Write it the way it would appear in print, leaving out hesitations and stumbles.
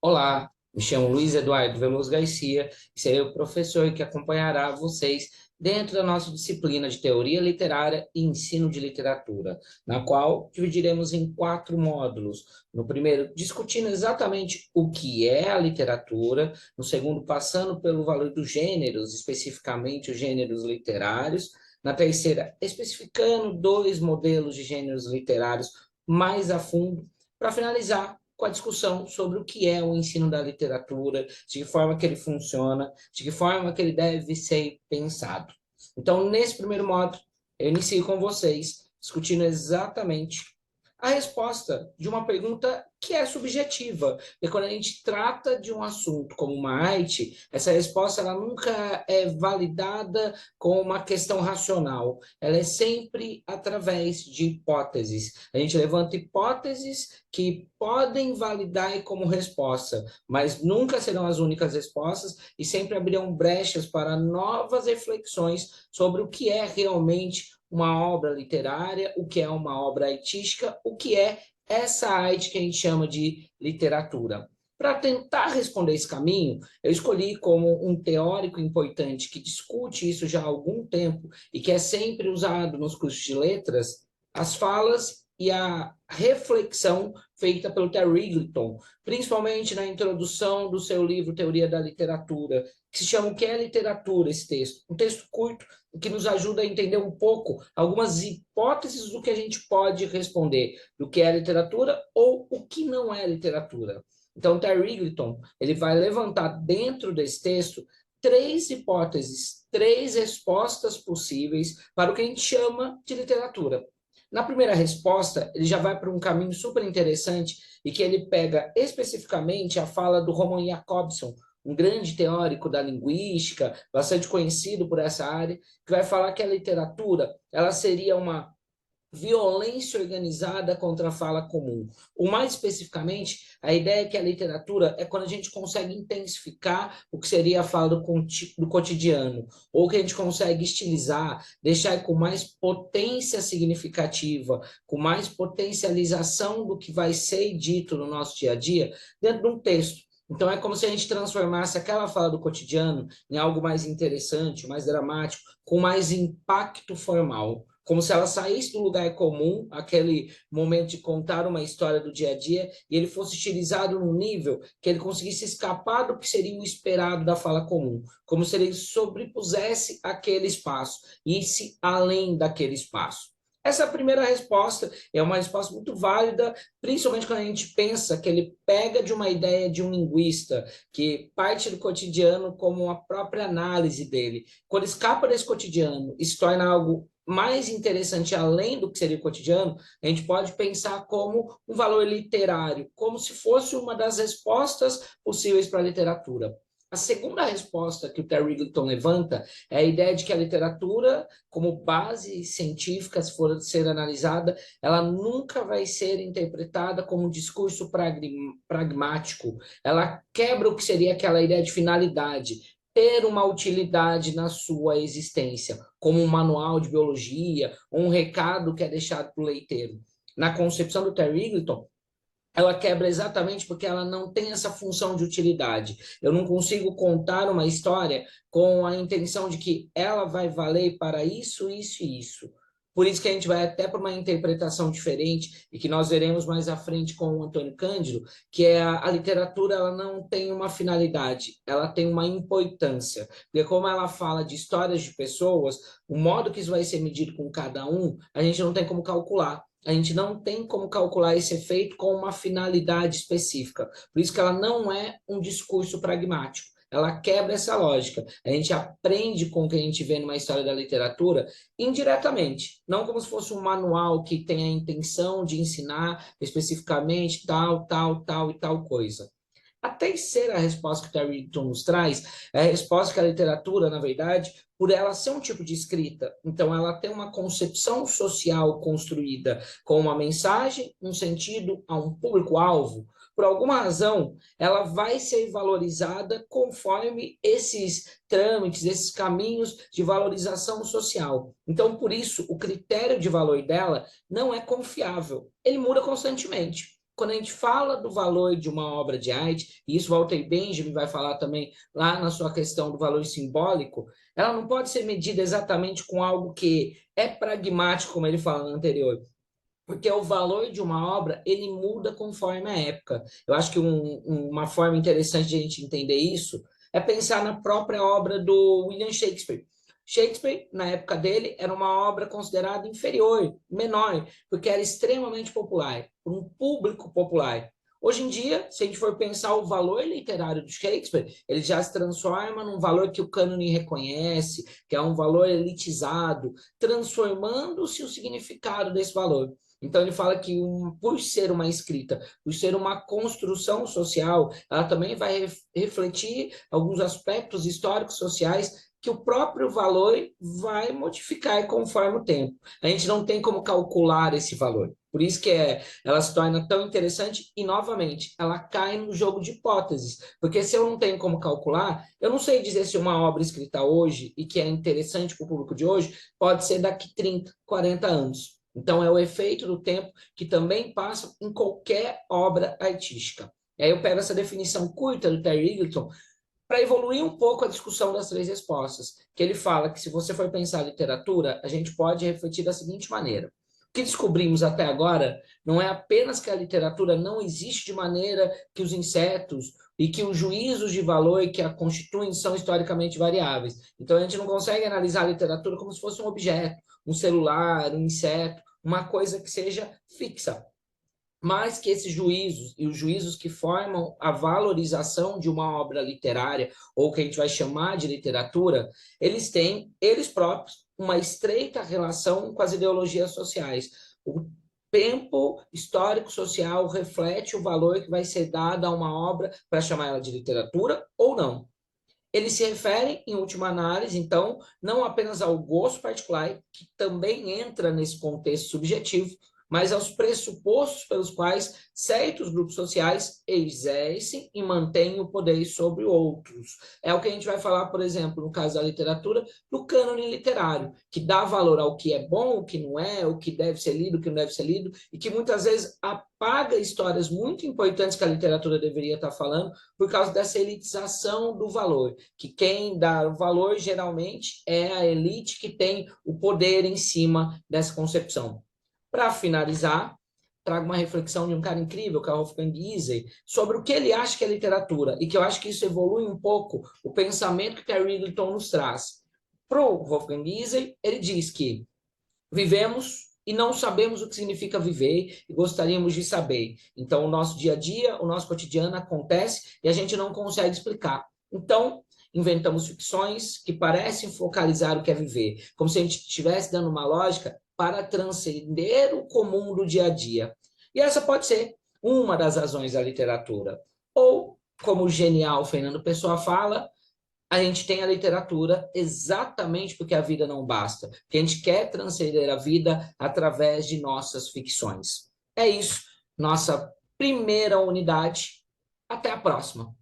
Olá, me chamo Luiz Eduardo Veloso Garcia e serei o professor que acompanhará vocês dentro da nossa disciplina de Teoria Literária e Ensino de Literatura, na qual dividiremos em 4 módulos. No primeiro, discutindo exatamente o que é a literatura, no segundo, passando pelo valor dos gêneros, especificamente os gêneros literários, na terceira, especificando 2 modelos de gêneros literários mais a fundo, para finalizar com a discussão sobre o que é o ensino da literatura, de que forma que ele funciona, de que forma que ele deve ser pensado. Então, nesse primeiro módulo, eu inicio com vocês, discutindo exatamente a resposta de uma pergunta que é subjetiva. E quando a gente trata de um assunto como uma arte, essa resposta ela nunca é validada com uma questão racional. Ela é sempre através de hipóteses. A gente levanta hipóteses que podem validar como resposta, mas nunca serão as únicas respostas e sempre abrirão brechas para novas reflexões sobre o que é realmente uma obra literária, o que é uma obra artística, o que é essa arte que a gente chama de literatura. Para tentar responder esse caminho, eu escolhi como um teórico importante que discute isso já há algum tempo e que é sempre usado nos cursos de letras, as falas e a reflexão feita pelo Terry Eagleton, principalmente na introdução do seu livro Teoria da Literatura, que se chama O que é Literatura, esse texto. Um texto curto que nos ajuda a entender um pouco algumas hipóteses do que a gente pode responder, do que é literatura ou o que não é literatura. Então, Terry Eagleton, ele vai levantar dentro desse texto 3 hipóteses, 3 respostas possíveis para o que a gente chama de literatura. Na primeira resposta, ele já vai para um caminho super interessante e que ele pega especificamente a fala do Roman Jakobson, um grande teórico da linguística, bastante conhecido por essa área, que vai falar que a literatura ela seria uma violência organizada contra a fala comum. Ou mais especificamente, a ideia é que a literatura é quando a gente consegue intensificar o que seria a fala do cotidiano, ou que a gente consegue estilizar, deixar com mais potência significativa, com mais potencialização do que vai ser dito no nosso dia a dia, dentro de um texto. Então, é como se a gente transformasse aquela fala do cotidiano em algo mais interessante, mais dramático, com mais impacto formal. Como se ela saísse do lugar comum, aquele momento de contar uma história do dia a dia, e ele fosse estilizado num nível que ele conseguisse escapar do que seria o esperado da fala comum. Como se ele sobrepusesse aquele espaço, e se além daquele espaço. Essa é a primeira resposta, é uma resposta muito válida, principalmente quando a gente pensa que ele pega de uma ideia de um linguista, que parte do cotidiano como a própria análise dele. Quando escapa desse cotidiano e se torna algo mais interessante além do que seria o cotidiano, a gente pode pensar como um valor literário, como se fosse uma das respostas possíveis para a literatura. A segunda resposta que o Terry Eagleton levanta é a ideia de que a literatura, como base científica, se for ser analisada, ela nunca vai ser interpretada como um discurso pragmático. Ela quebra o que seria aquela ideia de finalidade, ter uma utilidade na sua existência, como um manual de biologia, ou um recado que é deixado para o leiteiro. Na concepção do Terry Eagleton, ela quebra exatamente porque ela não tem essa função de utilidade. Eu não consigo contar uma história com a intenção de que ela vai valer para isso, isso e isso. Por isso que a gente vai até para uma interpretação diferente e que nós veremos mais à frente com o Antônio Cândido, que é a literatura ela não tem uma finalidade, ela tem uma importância. Porque como ela fala de histórias de pessoas, o modo que isso vai ser medido com cada um, a gente não tem como calcular. A gente não tem como calcular esse efeito com uma finalidade específica. Por isso que ela não é um discurso pragmático. Ela quebra essa lógica. A gente aprende com o que a gente vê numa história da literatura indiretamente, não como se fosse um manual que tem a intenção de ensinar especificamente tal, tal, tal e tal coisa. A terceira resposta que o Terry Eagleton nos traz é a resposta que a literatura, na verdade, por ela ser um tipo de escrita, então ela tem uma concepção social construída com uma mensagem, um sentido a um público-alvo, por alguma razão, ela vai ser valorizada conforme esses trâmites, esses caminhos de valorização social. Então, por isso, o critério de valor dela não é confiável, ele muda constantemente. quando a gente fala do valor de uma obra de arte, e isso Walter Benjamin vai falar também lá na sua questão do valor simbólico, ela não pode ser medida exatamente com algo que é pragmático, como ele fala no anterior, porque o valor de uma obra ele muda conforme a época. Eu acho que uma forma interessante de a gente entender isso é pensar na própria obra do William Shakespeare. Shakespeare, na época dele, era uma obra considerada inferior, menor, porque era extremamente popular, para um público popular. Hoje em dia, se a gente for pensar o valor literário do Shakespeare, ele já se transforma num valor que o cânone reconhece, que é um valor elitizado, transformando-se o significado desse valor. Então ele fala que por ser uma escrita, por ser uma construção social, ela também vai refletir alguns aspectos históricos sociais que o próprio valor vai modificar conforme o tempo. A gente não tem como calcular esse valor. Por isso que ela se torna tão interessante e, novamente, ela cai no jogo de hipóteses. Porque se eu não tenho como calcular, eu não sei dizer se uma obra escrita hoje e que é interessante para o público de hoje pode ser daqui 30, 40 anos. Então, é o efeito do tempo que também passa em qualquer obra artística. E aí eu pego essa definição curta do Terry Eagleton para evoluir um pouco a discussão das três respostas, que ele fala que se você for pensar a literatura, a gente pode refletir da seguinte maneira. O que descobrimos até agora não é apenas que a literatura não existe de maneira que os insetos e que os juízos de valor que a constituem são historicamente variáveis. Então a gente não consegue analisar a literatura como se fosse um objeto, um celular, um inseto, uma coisa que seja fixa, mas que esses juízos e os juízos que formam a valorização de uma obra literária, ou que a gente vai chamar de literatura, eles têm, eles próprios, uma estreita relação com as ideologias sociais. O tempo histórico social reflete o valor que vai ser dado a uma obra para chamar ela de literatura ou não. Eles se referem, em última análise, então, não apenas ao gosto particular, que também entra nesse contexto subjetivo, mas aos pressupostos pelos quais certos grupos sociais exercem e mantêm o poder sobre outros. É o que a gente vai falar, por exemplo, no caso da literatura, do cânone literário, que dá valor ao que é bom, o que não é, o que deve ser lido, o que não deve ser lido, e que muitas vezes apaga histórias muito importantes que a literatura deveria estar falando por causa dessa elitização do valor, que quem dá valor geralmente é a elite que tem o poder em cima dessa concepção. Para finalizar, trago uma reflexão de um cara incrível, que é o Wolfgang Giesel, sobre o que ele acha que é literatura, e que eu acho que isso evolui um pouco o pensamento que Terry Eagleton nos traz. Para o Wolfgang Giesel, ele diz que vivemos e não sabemos o que significa viver e gostaríamos de saber. Então, o nosso dia a dia, o nosso cotidiano acontece e a gente não consegue explicar. Então, inventamos ficções que parecem focalizar o que é viver, como se a gente estivesse dando uma lógica para transcender o comum do dia a dia. E essa pode ser uma das razões da literatura. Ou, como o genial Fernando Pessoa fala, a gente tem a literatura exatamente porque a vida não basta, porque a gente quer transcender a vida através de nossas ficções. É isso, nossa primeira unidade. Até a próxima.